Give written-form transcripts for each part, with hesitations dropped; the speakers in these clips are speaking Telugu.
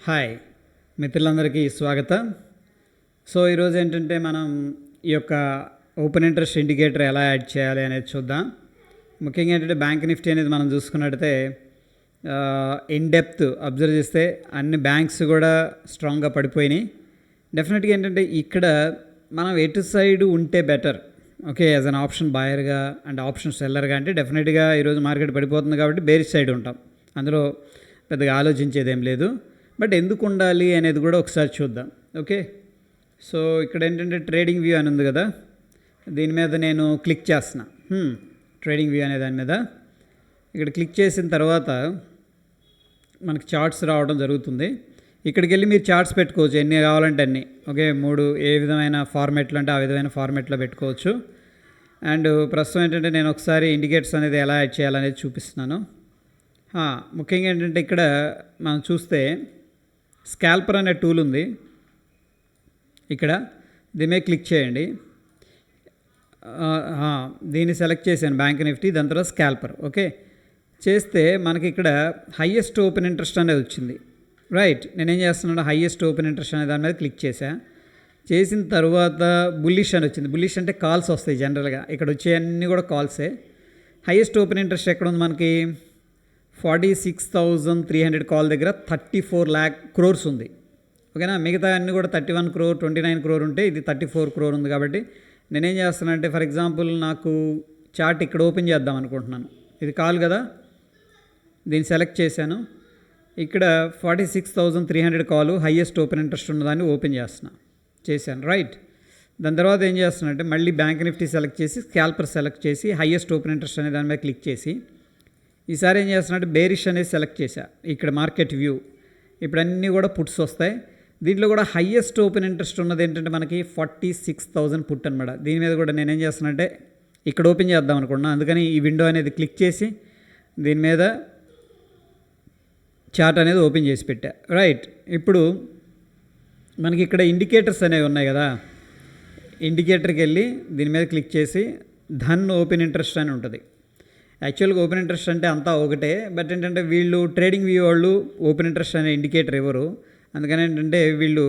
హాయ్ మిత్రులందరికీ స్వాగతం. సో ఈరోజు ఏంటంటే మనం ఈ యొక్క ఓపెన్ ఇంట్రెస్ట్ ఇండికేటర్ ఎలా యాడ్ చేయాలి అనేది చూద్దాం. ముఖ్యంగా ఏంటంటే బ్యాంక్ నిఫ్టీ అనేది మనం చూసుకున్నట్టయితే ఇన్ డెప్త్ అబ్జర్వ్ చేస్తే అన్ని బ్యాంక్స్ కూడా స్ట్రాంగ్గా పడిపోయినాయి. డెఫినెట్గా ఏంటంటే ఇక్కడ మనం ఎటు సైడ్ ఉంటే better, okay, as an option బాయర్గా అండ్ ఆప్షన్ సెల్లర్గా అంటే డెఫినెట్గా ఈరోజు మార్కెట్ పడిపోతుంది కాబట్టి బేరిష్ సైడ్ ఉంటాం. అందులో పెద్దగా ఆలోచించేదేం లేదు. బట్ ఎందుకు ఉండాలి అనేది కూడా ఒకసారి చూద్దాం. ఓకే, సో ఇక్కడ ఏంటంటే ట్రేడింగ్ వ్యూ అని ఉంది కదా, దీని మీద నేను క్లిక్ చేస్తున్నా. ట్రేడింగ్ వ్యూ అనే దాని మీద ఇక్కడ క్లిక్ చేసిన తర్వాత మనకి చార్ట్స్ రావడం జరుగుతుంది. ఇక్కడికి వెళ్ళి మీరు చార్ట్స్ పెట్టుకోవచ్చు, ఎన్ని కావాలంటే అన్ని. ఓకే, 3 ఏ విధమైన ఫార్మెట్లు అంటే ఆ విధమైన ఫార్మెట్లో పెట్టుకోవచ్చు. అండ్ ప్రస్తుతం ఏంటంటే నేను ఒకసారి ఇండికేటర్స్ అనేది ఎలా యాడ్ చేయాలనేది చూపిస్తున్నాను. ముఖ్యంగా ఏంటంటే ఇక్కడ మనం చూస్తే స్కాల్పర్ అనే టూల్ ఉంది. ఇక్కడ దీని మీద క్లిక్ చేయండి. దీన్ని సెలెక్ట్ చేశాను, బ్యాంక్ నిఫ్టీ, దాని తర్వాత స్కాల్పర్. ఓకే, చేస్తే మనకి ఇక్కడ హైయెస్ట్ ఓపెన్ ఇంట్రెస్ట్ అనేది వచ్చింది. రైట్, నేనేం చేస్తున్నాను, హైయెస్ట్ ఓపెన్ ఇంట్రెస్ట్ అనే దాని మీద క్లిక్ చేసిన తర్వాత బుల్లిష్ అని వచ్చింది. బుల్లిష్ అంటే కాల్స్ వస్తాయి జనరల్గా, ఇక్కడ వచ్చేవన్నీ కూడా కాల్సే. హైయెస్ట్ ఓపెన్ ఇంట్రెస్ట్ ఎక్కడ ఉంది మనకి, 46,300 కాల్ దగ్గర 34 lakh crores ఉంది. ఓకేనా, మిగతా అన్నీ కూడా 31 crore 29 crore ఉంటే ఇది 34 crore ఉంది. కాబట్టి నేనేం చేస్తానంటే ఫర్ ఎగ్జాంపుల్ నాకు చార్ట్ ఇక్కడ ఓపెన్ చేద్దాం అనుకుంటున్నాను. ఇది కాల్ కదా, దీన్ని సెలెక్ట్ చేశాను. ఇక్కడ 46,300 కాలు హైయెస్ట్ ఓపెన్ ఇంట్రెస్ట్ ఉన్నదాన్ని ఓపెన్ చేశాను. రైట్, దాని తర్వాత ఏం చేస్తున్నానంటే మళ్ళీ బ్యాంక్ నిఫ్టీ సెలెక్ట్ చేసి స్కాల్పర్ సెలెక్ట్ చేసి హైయెస్ట్ ఓపెన్ ఇంట్రెస్ట్ అనే దాని మీద క్లిక్ చేసి ఈసారి ఏం చేస్తున్నట్టు బేరిష్ అనేది సెలెక్ట్ చేశా. ఇక్కడ మార్కెట్ వ్యూ ఇప్పుడు అన్నీ కూడా పుట్స్ వస్తాయి. దీంట్లో కూడా హైయెస్ట్ ఓపెన్ ఇంట్రెస్ట్ ఉన్నది ఏంటంటే మనకి 46,000 పుట్ అనమాట. దీని మీద కూడా నేనేం చేస్తున్నానంటే ఇక్కడ ఓపెన్ చేద్దాం అనుకుంటున్నాను. అందుకని ఈ విండో అనేది క్లిక్ చేసి దీని మీద చార్ట్ అనేది ఓపెన్ చేసి పెట్టా. రైట్, ఇప్పుడు మనకి ఇక్కడ ఇండికేటర్స్ అనేవి ఉన్నాయి కదా, ఇండికేటర్కి వెళ్ళి దీని మీద క్లిక్ చేసి ధన్ ఓపెన్ ఇంట్రెస్ట్ అని ఉంటుంది. యాక్చువల్గా ఓపెన్ ఇంట్రెస్ట్ అంటే అంతా ఒకటే, బట్ ఏంటంటే వీళ్ళు ట్రేడింగ్ వ్యూ వాళ్ళు ఓపెన్ ఇంట్రెస్ట్ అనే ఇండికేటర్ ఇవ్వరు. అందుకని ఏంటంటే వీళ్ళు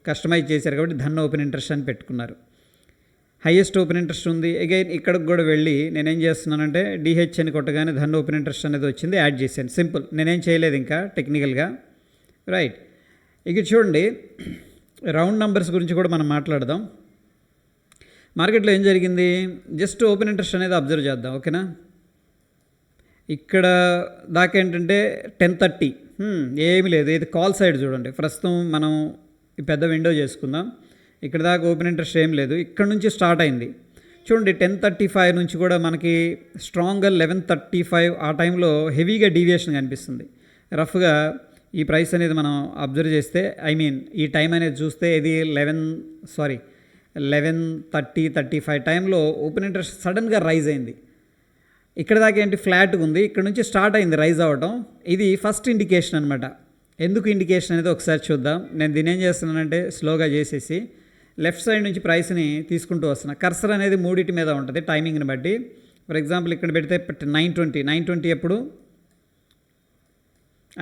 కస్టమైజ్ చేశారు కాబట్టి ధన్ ఓపెన్ ఇంట్రెస్ట్ అని పెట్టుకున్నారు. హైయెస్ట్ ఓపెన్ ఇంట్రెస్ట్ ఉంది. అగైన్ ఇక్కడికి కూడా వెళ్ళి నేనేం చేస్తున్నానంటే డిహెచ్ అని కొట్టగానే ధన్ ఓపెన్ ఇంట్రెస్ట్ అనేది వచ్చింది, యాడ్ చేశాను. సింపుల్, నేనేం చేయలేదు ఇంకా టెక్నికల్గా. రైట్, ఇక చూడండి రౌండ్ నెంబర్స్ గురించి కూడా మనం మాట్లాడదాం. మార్కెట్లో ఏం జరిగింది, జస్ట్ ఓపెన్ ఇంట్రెస్ట్ అనేది అబ్జర్వ్ చేద్దాం. ఓకేనా, ఇక్కడ దాకా ఏంటంటే 10:30 ఏమీ లేదు. ఇది కాల్ సైడ్ చూడండి. ప్రస్తుతం మనం ఈ పెద్ద విండో చేసుకుందాం. ఇక్కడ దాకా ఓపెన్ ఇంట్రెస్ట్ ఏం లేదు, ఇక్కడ నుంచి స్టార్ట్ అయింది. చూడండి 10:35 నుంచి కూడా మనకి స్ట్రాంగ్గా 11:35 ఆ టైంలో హెవీగా డీవియేషన్ కనిపిస్తుంది. రఫ్గా ఈ ప్రైస్ అనేది మనం అబ్జర్వ్ చేస్తే ఈ టైం అనేది చూస్తే ఇది 11:30-35 టైంలో ఓపెన్ ఇంట్రెస్ట్ సడన్గా రైజ్ అయింది. ఇక్కడ దాకా ఏంటి ఫ్లాట్గా ఉంది, ఇక్కడ నుంచి స్టార్ట్ అయింది రైజ్ అవ్వడం. ఇది ఫస్ట్ ఇండికేషన్ అనమాట. ఎందుకు ఇండికేషన్ అనేది ఒకసారి చూద్దాం. నేను దీని ఏం చేస్తున్నానంటే స్లోగా చేసేసి లెఫ్ట్ సైడ్ నుంచి ప్రైస్ని తీసుకుంటూ వస్తున్నా. కర్సర్ అనేది మూడింటి మీద ఉంటుంది టైమింగ్ని బట్టి. ఫర్ ఎగ్జాంపుల్ ఇక్కడ పెడితే 9:20 ఎప్పుడు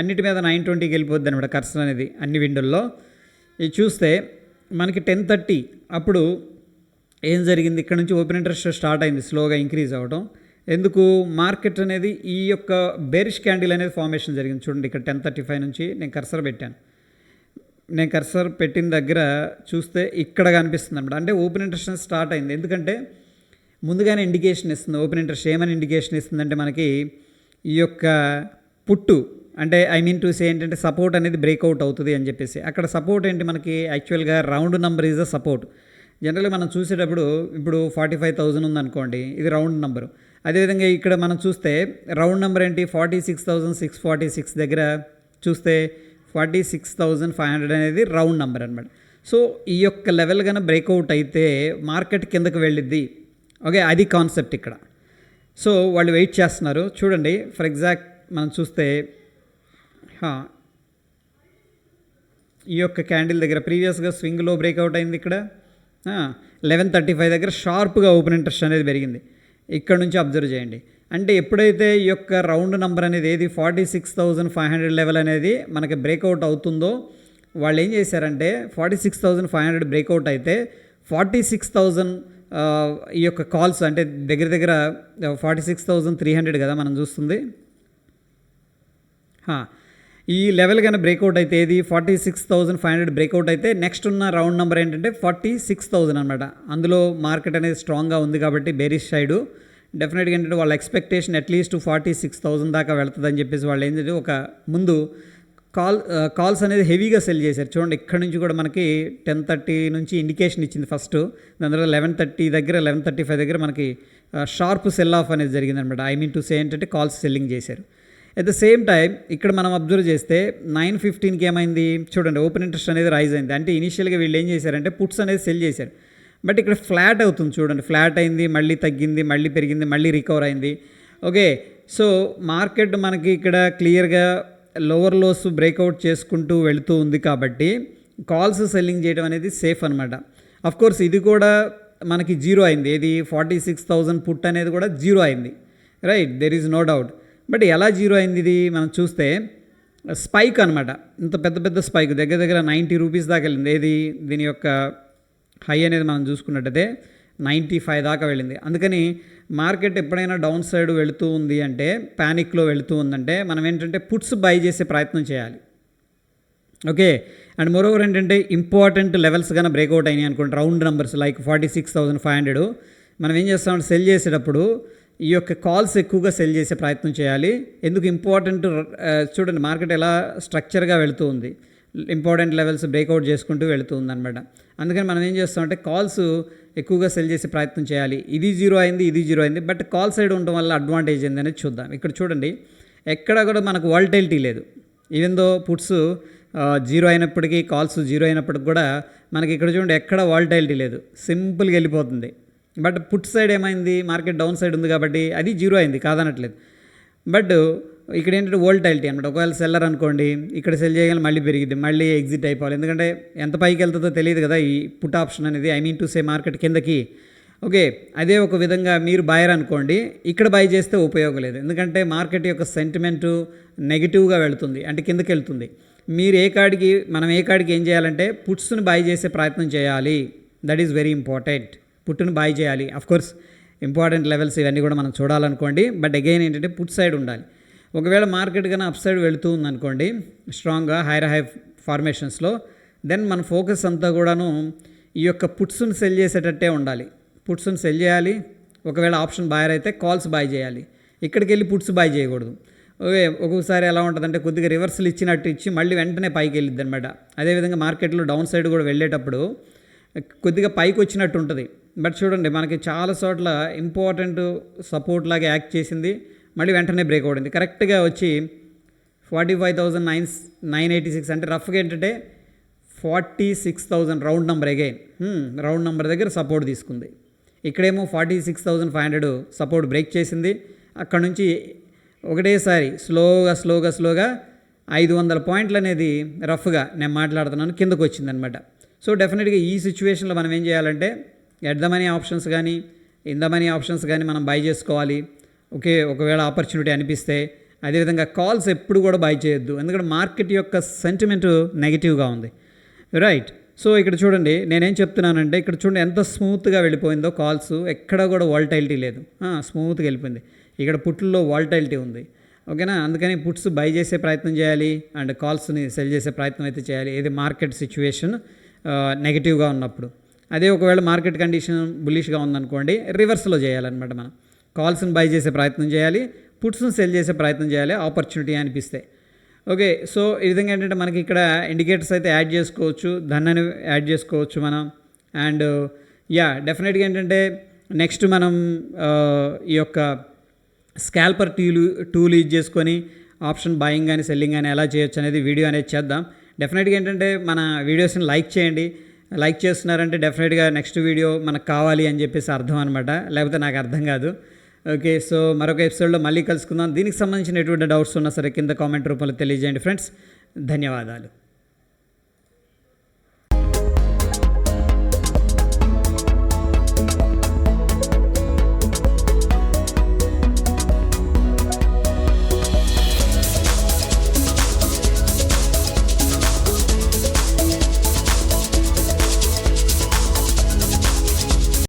అన్నిటి మీద 9:20కి వెళ్ళిపోద్ది అనమాట కర్సర్ అనేది అన్ని విండోల్లో. ఇది చూస్తే మనకి 10:30 అప్పుడు ఏం జరిగింది, ఇక్కడ నుంచి ఓపెన్ ఇంట్రెస్ట్ స్టార్ట్ అయింది స్లోగా ఇంక్రీజ్ అవ్వడం. ఎందుకు, మార్కెట్ అనేది ఈ యొక్క బేరిష్ క్యాండిల్ అనేది ఫార్మేషన్ జరిగింది. చూడండి ఇక్కడ 10:35 నుంచి నేను కర్సర్ పెట్టాను. నేను కర్సర్ పెట్టిన దగ్గర చూస్తే ఇక్కడ కనిపిస్తుంది అనమాట. అంటే ఓపెన్ ఇంట్రెస్ట్ స్టార్ట్ అయింది. ఎందుకంటే ముందుగానే ఇండికేషన్ ఇస్తుంది. ఓపెన్ ఇంట్రెస్ట్ ఏమని ఇండికేషన్ ఇస్తుందంటే మనకి ఈ యొక్క పుట్టు అంటే టు సే ఏంటంటే సపోర్ట్ అనేది బ్రేక్అవుట్ అవుతుంది అని చెప్పేసి. అక్కడ సపోర్ట్ ఏంటి మనకి, యాక్చువల్గా round number is the support. జనరల్గా మనం చూసేటప్పుడు ఇప్పుడు 45,000 ఉందనుకోండి, ఇది రౌండ్ నెంబరు. అదేవిధంగా ఇక్కడ మనం చూస్తే రౌండ్ నెంబర్ ఏంటి, 46,646 దగ్గర చూస్తే 46,500 అనేది రౌండ్ నెంబర్ అనమాట. సో ఈ యొక్క లెవెల్ కన్నా బ్రేక్అవుట్ అయితే మార్కెట్ కిందకు వెళ్ళిద్ది. ఓకే, అది కాన్సెప్ట్ ఇక్కడ. సో వాళ్ళు వెయిట్ చేస్తున్నారు. చూడండి ఫర్ ఎగ్జాక్ట్ మనం చూస్తే ఈ యొక్క క్యాండిల్ దగ్గర ప్రీవియస్గా స్వింగ్లో బ్రేక్అవుట్ అయింది. ఇక్కడ 11:35 దగ్గర షార్ప్గా ఓపెన్ ఇంట్రెస్ట్ అనేది పెరిగింది. ఇక్కడ నుంచి అబ్జర్వ్ చేయండి. అంటే ఎప్పుడైతే ఈ యొక్క రౌండ్ నెంబర్ అనేది ఏది 46,500 లెవెల్ అనేది మనకి బ్రేక్అవుట్ అవుతుందో వాళ్ళు ఏం చేశారంటే 46,500 బ్రేక్అవుట్ అయితే 46,000 ఈ యొక్క కాల్స్ అంటే దగ్గర దగ్గర 46,300 కదా మనం చూస్తుంది. ఈ లెవెల్ కానీ బ్రేక్అవుట్ అయితే ఏది 46,500 బ్రేక్అవుట్ అయితే నెక్స్ట్ ఉన్న రౌండ్ నెంబర్ ఏంటంటే 46,000 అనమాట. అందులో మార్కెట్ అనేది స్ట్రాంగ్గా ఉంది కాబట్టి బేరిష్ సైడు డెఫినెట్గా ఏంటంటే వాళ్ళ ఎక్స్పెక్టేషన్ అట్లీస్ట్ 46,000 దాకా వెళ్తుందని చెప్పేసి వాళ్ళు ఏంటంటే ఒక ముందు కాల్స్ అనేది హెవీగా సెల్ చేశారు. చూడండి ఇక్కడ నుంచి కూడా మనకి 10:30 నుంచి ఇండికేషన్ ఇచ్చింది ఫస్ట్, దాని తర్వాత 11:30 దగ్గర 11:35 దగ్గర మనకి షార్ప్ సెల్ ఆఫ్ అనేది జరిగింది అనమాట. ఐ మీన్ టు సే ఏంటంటే కాల్స్ సెల్లింగ్ చేశారు. అట్ ద సేమ్ టైం ఇక్కడ మనం అబ్జర్వ్ చేస్తే 9:15కి ఏమైంది చూడండి, ఓపెన్ ఇంట్రెస్ట్ అనేది రైజ్ అయింది. అంటే ఇనిషియల్గా వీళ్ళు ఏం చేశారంటే పుట్స్ అనేది సెల్ చేశారు. బట్ ఇక్కడ ఫ్లాట్ అవుతుంది చూడండి, ఫ్లాట్ అయింది, మళ్ళీ తగ్గింది, మళ్ళీ పెరిగింది, మళ్ళీ రికవర్ అయింది. ఓకే, సో మార్కెట్ మనకి ఇక్కడ క్లియర్గా లోవర్ లోస్ బ్రేక్అవుట్ చేసుకుంటూ వెళుతూ ఉంది కాబట్టి కాల్స్ సెల్లింగ్ చేయడం అనేది సేఫ్ అనమాట. అఫ్కోర్స్ ఇది కూడా మనకి జీరో అయింది, ఇది 46,000 పుట్ అనేది కూడా జీరో అయింది, right, there is no doubt. But ఎలా జీరో అయింది ఇది మనం చూస్తే స్పైక్ అనమాట, ఇంత పెద్ద పెద్ద స్పైక్ దగ్గర దగ్గర 90 రూపీస్ దాకా వెళ్ళింది. ఏది దీని యొక్క హై అనేది మనం చూసుకున్నట్టయితే 95 దాకా వెళ్ళింది. అందుకని మార్కెట్ ఎప్పుడైనా డౌన్ సైడ్ వెళుతూ ఉంది అంటే, ప్యానిక్లో వెళుతూ ఉందంటే మనం ఏంటంటే పుట్స్ బై చేసే ప్రయత్నం చేయాలి. ఓకే, అండ్ మోరోవర్ ఏంటంటే ఇంపార్టెంట్ లెవెల్స్ కానీ బ్రేక్అవుట్ అయినాయి అనుకోండి, రౌండ్ నెంబర్స్ లైక్ 46,500, మనం ఏం చేస్తామంటే సెల్ చేసేటప్పుడు ఈ యొక్క కాల్స్ ఎక్కువగా సెల్ చేసే ప్రయత్నం చేయాలి. ఎందుకు ఇంపార్టెంట్ చూడండి మార్కెట్ ఎలా స్ట్రక్చర్గా వెళుతూ ఉంది, ఇంపార్టెంట్ లెవెల్స్ బ్రేక్అవుట్ చేసుకుంటూ వెళుతూ ఉందన్నమాట. అందుకని మనం ఏం చేస్తామంటే కాల్స్ ఎక్కువగా సెల్ చేసే ప్రయత్నం చేయాలి. ఇది జీరో అయింది, ఇది జీరో అయింది, బట్ కాల్ సైడ్ ఉండడం వల్ల అడ్వాంటేజ్ ఏంది అనేది చూద్దాం. ఇక్కడ చూడండి ఎక్కడ కూడా మనకు వాలటిలిటీ లేదు. ఈవెన్ దో పుట్స్ జీరో అయినప్పటికీ, కాల్స్ జీరో అయినప్పటికి కూడా మనకి ఇక్కడ చూడండి ఎక్కడ వాలటిలిటీ లేదు, సింపుల్గా వెళ్ళిపోతుంది. బట్ పుట్ సైడ్ ఏమైంది, మార్కెట్ డౌన్ సైడ్ ఉంది కాబట్టి అది జీరో అయింది కాదనట్లేదు. బట్ ఇక్కడ ఏంటంటే వోల్టాలిటీ అనమాట. ఒకవేళ సెల్లర్ అనుకోండి ఇక్కడ సెల్ చేయగల మళ్ళీ పెరిగింది, మళ్ళీ ఎగ్జిట్ అయిపోవాలి, ఎందుకంటే ఎంత పైకి వెళ్తుందో తెలియదు కదా ఈ పుట్ ఆప్షన్ అనేది, I mean to say market కిందకి. ఓకే, అదే ఒక విధంగా మీరు బయర్ అనుకోండి, ఇక్కడ బై చేస్తే ఉపయోగం లేదు, ఎందుకంటే మార్కెట్ యొక్క సెంటిమెంటు నెగిటివ్గా వెళుతుంది, అంటే కిందకి వెళ్తుంది. మీరు మనం ఏ కాడికి ఏం చేయాలంటే పుట్స్ని బై చేసే ప్రయత్నం చేయాలి. That is very important. పుట్టును బై చేయాలి. అఫ్కోర్స్ ఇంపార్టెంట్ లెవెల్స్ ఇవన్నీ కూడా మనం చూడాలనుకోండి, బట్ అగైన్ ఏంటంటే పుట్ సైడ్ ఉండాలి. ఒకవేళ మార్కెట్ కన్నా అప్ సైడ్ వెళుతూ ఉందనుకోండి స్ట్రాంగ్గా హైర్ హై ఫార్మేషన్స్లో, దెన్ మన ఫోకస్ అంతా కూడాను ఈ యొక్క పుట్స్ని సెల్ చేసేటట్టే ఉండాలి. పుట్స్ని సెల్ చేయాలి. ఒకవేళ ఆప్షన్ బయర్ అయితే కాల్స్ బై చేయాలి, ఇక్కడికి వెళ్ళి పుట్స్ బై చేయకూడదు. ఒక్కొక్కసారి ఎలా ఉంటుందంటే కొద్దిగా రివర్సల్ ఇచ్చినట్టు ఇచ్చి మళ్ళీ వెంటనే పైకి వెళ్ళిద్ది అనమాట. అదేవిధంగా మార్కెట్లో డౌన్ సైడ్ కూడా వెళ్ళేటప్పుడు కొద్దిగా పైకి వచ్చినట్టు ఉంటుంది. బట్ చూడండి మనకి చాలా చోట్ల ఇంపార్టెంట్ సపోర్ట్ లాగా యాక్ట్ చేసింది, మళ్ళీ వెంటనే బ్రేక్ అవుతుంది. కరెక్ట్గా వచ్చి 45,986 అంటే రఫ్గా ఏంటంటే 46,000 round number again round number దగ్గర సపోర్ట్ తీసుకుంది. ఇక్కడేమో 46,500 సపోర్ట్ బ్రేక్ చేసింది. అక్కడ నుంచి ఒకటేసారి స్లోగా 500 పాయింట్లు అనేది రఫ్గా నేను మాట్లాడుతున్నాను కిందకు వచ్చిందనమాట. సో డెఫినెట్గా ఈ సిచ్యువేషన్లో మనం ఏం చేయాలంటే ఎట్ ద మనీ ఆప్షన్స్ కానీ ఇన్ ద మనీ ఆప్షన్స్ కానీ మనం బై చేసుకోవాలి. ఓకే, ఒకవేళ ఆపర్చునిటీ అనిపిస్తే. అదేవిధంగా కాల్స్ ఎప్పుడు కూడా బై చేయొద్దు, ఎందుకంటే మార్కెట్ యొక్క సెంటిమెంట్ నెగిటివ్గా ఉంది, రైట్. సో ఇక్కడ చూడండి నేనేం చెప్తున్నానంటే ఇక్కడ చూడండి ఎంత స్మూత్గా వెళ్ళిపోయిందో కాల్స్, ఎక్కడ కూడా వాలటిలిటీ లేదు, స్మూత్గా వెళ్ళిపోయింది. ఇక్కడ పుట్లలో వాలటిలిటీ ఉంది, ఓకేనా. అందుకని పుట్స్ బై చేసే ప్రయత్నం చేయాలి అండ్ కాల్స్ని సెల్ చేసే ప్రయత్నం అయితే చేయాలి, ఇది మార్కెట్ సిచ్యువేషన్ నెగిటివ్గా ఉన్నప్పుడు. అదే ఒకవేళ మార్కెట్ కండిషన్ బులిష్గా ఉందనుకోండి రివర్స్లో చేయాలన్నమాట. మనం కాల్స్ని బై చేసే ప్రయత్నం చేయాలి, పుట్స్ని సెల్ చేసే ప్రయత్నం చేయాలి ఆపర్చునిటీ అనిపిస్తే. ఓకే, సో ఈ విధంగా ఏంటంటే మనకి ఇక్కడ ఇండికేటర్స్ అయితే యాడ్ చేసుకోవచ్చు, ధనాన్ని యాడ్ చేసుకోవచ్చు మనం. అండ్ డెఫినెట్గా ఏంటంటే నెక్స్ట్ మనం ఈ యొక్క స్కాల్పర్ టూల్ యూజ్ చేసుకొని ఆప్షన్ బయింగ్ కానీ సెల్లింగ్ కానీ ఎలా చేయొచ్చు అనేది వీడియో అనేది చేద్దాం. డెఫినెట్గా ఏంటంటే మన వీడియోస్ని లైక్ చేయండి. లైక్ చేస్తున్నారంటే డెఫినెట్గా నెక్స్ట్ వీడియో మనకు కావాలి అని చెప్పేసి అర్థం అనమాట, లేకపోతే నాకు అర్థం కాదు. ఓకే, సో మరొక ఎపిసోడ్లో మళ్ళీ కలుసుకుందాం. దీనికి సంబంధించిన ఎటువంటి డౌట్స్ ఉన్నా సరే కింద కామెంట్ రూపంలో తెలియజేయండి ఫ్రెండ్స్. ధన్యవాదాలు.